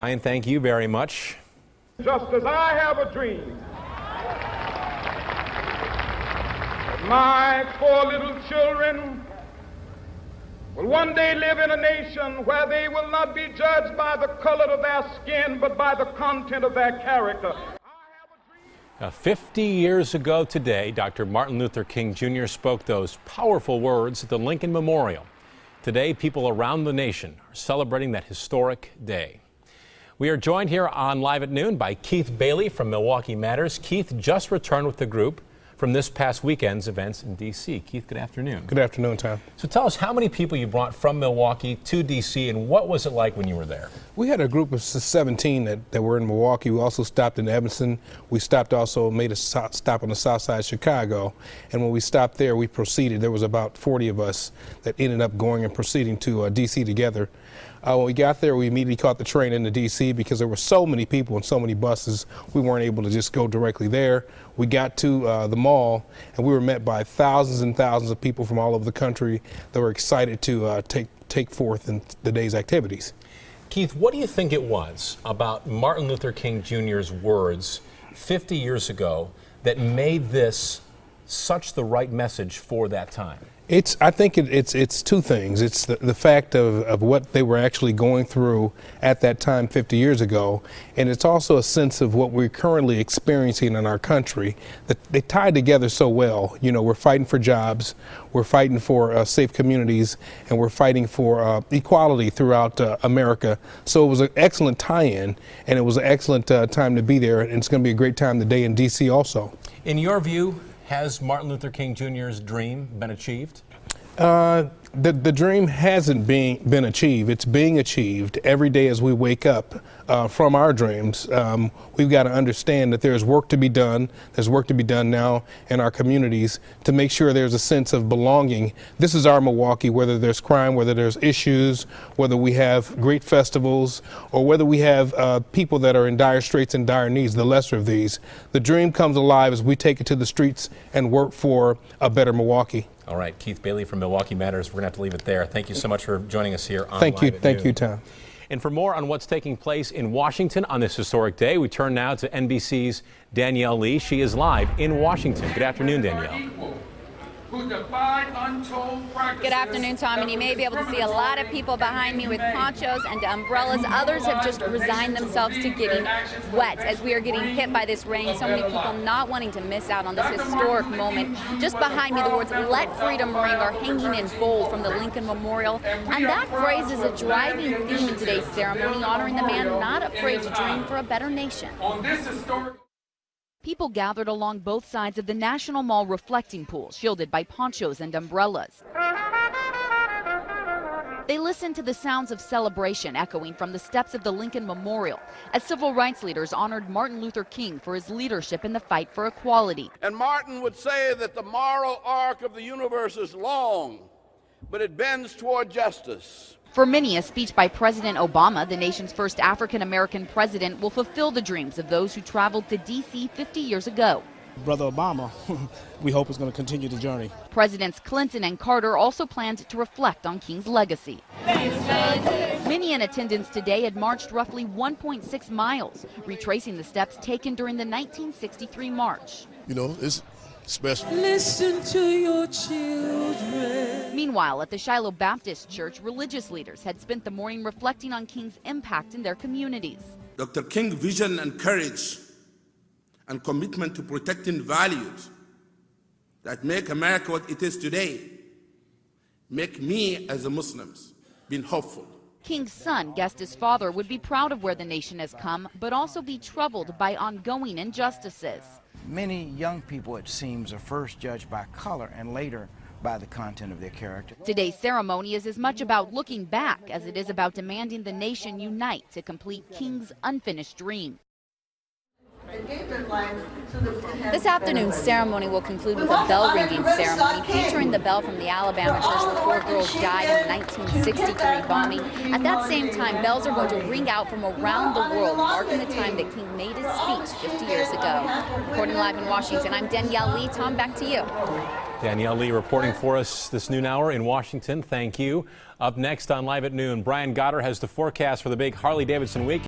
Ryan, thank you very much. Just as I have a dream, my 4 little children will one day live in a nation where they will not be judged by the color of their skin, but by the content of their character. 50 years ago today, Dr. Martin Luther King Jr. spoke those powerful words at the Lincoln Memorial. Today, people around the nation are celebrating that historic day. We are joined here on Live at Noon by Keith Bailey from Milwaukee Matters. Keith just returned with the group from this past weekend's events in D.C. Keith, good afternoon. Good afternoon, Tom. So tell us how many people you brought from Milwaukee to D.C. and what was it like when you were there? We had a group of 17 that were in Milwaukee. We also stopped in Evanston. We made a stop on the south side of Chicago. And when we stopped there, we proceeded. There was about 40 of us that ended up going and proceeding to D.C. together. When we got there, we immediately caught the train into D.C. because there were so many people and so many buses, we weren't able to just go directly there. We got to the mall, and we were met by thousands and thousands of people from all over the country that were excited to take forth in the day's activities. Keith, what do you think it was about Martin Luther King Jr.'s words 50 years ago that made this such the right message for that time? I think it's two things. It's the fact of what they were actually going through at that time 50 years ago, and it's also a sense of what we're currently experiencing in our country. That they tied together so well. You know, we're fighting for jobs, we're fighting for safe communities, and we're fighting for equality throughout America. So it was an excellent tie-in, and it was an excellent time to be there, and it's going to be a great time today in D.C. also. In your view, has Martin Luther King Jr.'s dream been achieved? The dream hasn't been achieved. It's being achieved every day as we wake up from our dreams. We've got to understand that there's work to be done. There's work to be done now in our communities to make sure there's a sense of belonging. This is our Milwaukee, whether there's crime, whether there's issues, whether we have great festivals, or whether we have people that are in dire straits and dire needs, the lesser of these. The dream comes alive as we take it to the streets and work for a better Milwaukee. All right, Keith Bailey from Milwaukee Matters. We're going to have to leave it there. Thank you so much for joining us here on Thank you. Live at Thank Noon. you, Tom. And for more on what's taking place in Washington on this historic day, we turn now to NBC's Danielle Lee. She is live in Washington. Good afternoon, Danielle. Good afternoon, Tom, and you may be able to see a lot of people behind me with ponchos and umbrellas. Others have just resigned themselves to getting wet as we are getting hit by this rain. So many people not wanting to miss out on this historic moment. Just behind me, the words "Let Freedom Ring" are hanging in bold from the Lincoln Memorial, and that phrase is a driving theme in today's ceremony, honoring the man not afraid to dream for a better nation. On this historic People gathered along both sides of the National Mall reflecting pool, shielded by ponchos and umbrellas. They listened to the sounds of celebration echoing from the steps of the Lincoln Memorial as civil rights leaders honored Martin Luther King for his leadership in the fight for equality. And Martin would say that the moral arc of the universe is long, but it bends toward justice. For many, a speech by President Obama, the nation's first African-American president, will fulfill the dreams of those who traveled to D.C. 50 years ago. Brother Obama, we hope is going to continue the journey. Presidents Clinton and Carter also planned to reflect on King's legacy. Many in attendance today had marched roughly 1.6 miles, retracing the steps taken during the 1963 march. You know, it's special. Listen to your children. Meanwhile, at the Shiloh Baptist Church, religious leaders had spent the morning reflecting on King's impact in their communities. Dr. King's vision and courage and commitment to protecting values that make America what it is today make me, as a Muslim, being hopeful. King's son guessed his father would be proud of where the nation has come, but also be troubled by ongoing injustices. Many young people, it seems, are first judged by color and later by the content of their character. Today's ceremony is as much about looking back as it is about demanding the nation unite to complete King's unfinished dream. This afternoon's ceremony will conclude with a bell ringing ceremony featuring the bell from the Alabama church where 4 girls died in the 1963 bombing. At that same time, bells are going to ring out from around the world, marking the time that King made his speech 50 years ago. Reporting live in Washington, I'm Danielle Lee. Tom, back to you. Danielle Lee reporting for us this noon hour in Washington. Thank you. Up next on Live at Noon, Brian Goddard has the forecast for the big Harley-Davidson week.